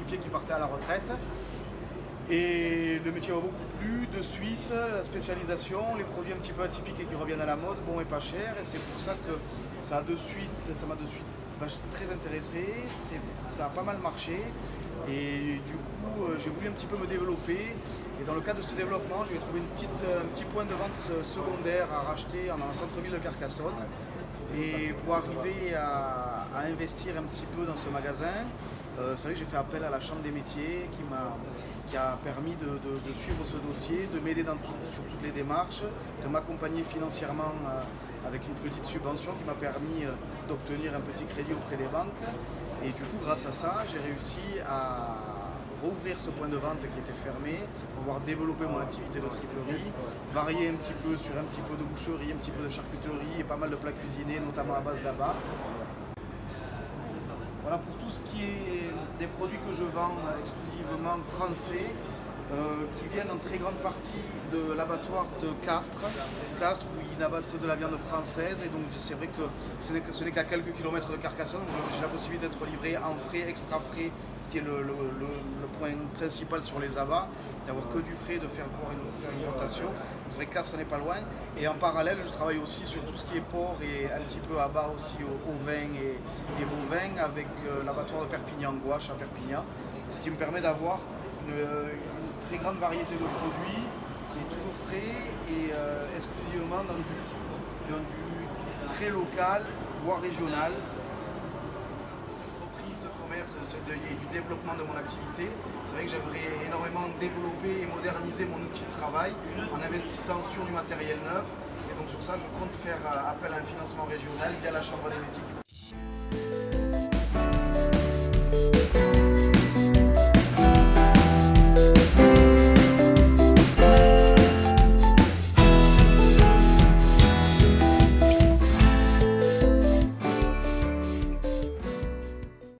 équipiers qui partaient à la retraite. Et le métier m'a beaucoup plu, de suite, la spécialisation, les produits un petit peu atypiques et qui reviennent à la mode, bon et pas cher. Et c'est pour ça que ça m'a de suite très intéressé, ça a pas mal marché. Et du coup, j'ai voulu un petit peu me développer. Et dans le cadre de ce développement, j'ai trouvé un petit point de vente secondaire à racheter dans le centre-ville de Carcassonne. Et pour arriver à investir un petit peu dans ce magasin, c'est vrai que j'ai fait appel à la Chambre des métiers qui a permis de suivre ce dossier, de m'aider sur toutes les démarches, de m'accompagner financièrement avec une petite subvention qui m'a permis d'obtenir un petit crédit auprès des banques. Et du coup, grâce à ça, j'ai réussi à rouvrir ce point de vente qui était fermé, pouvoir développer mon activité de triperie, varier un petit peu sur un petit peu de boucherie, un petit peu de charcuterie et pas mal de plats cuisinés, notamment à base d'abat. Voilà pour tout ce qui est des produits que je vends exclusivement français, qui viennent en très grande partie de l'abattoir de Castres. Castres où ils n'abattent que de la viande française et donc c'est vrai que ce n'est qu'à quelques kilomètres de Carcassonne, donc j'ai la possibilité d'être livré en frais, extra frais, ce qui est le point principal sur les abats, d'avoir que du frais, de pouvoir faire une rotation. Donc c'est vrai que Castres n'est pas loin. Et en parallèle, je travaille aussi sur tout ce qui est porc et un petit peu abat aussi au vin et bovin avec l'abattoir de Perpignan-Gouache à Perpignan, ce qui me permet d'avoir une très grande variété de produits, mais toujours frais et exclusivement dans du très local, voire régional. Cette reprise de commerce et du développement de mon activité, c'est vrai que j'aimerais énormément développer et moderniser mon outil de travail en investissant sur du matériel neuf. Et donc sur ça, je compte faire appel à un financement régional via la Chambre des métiers.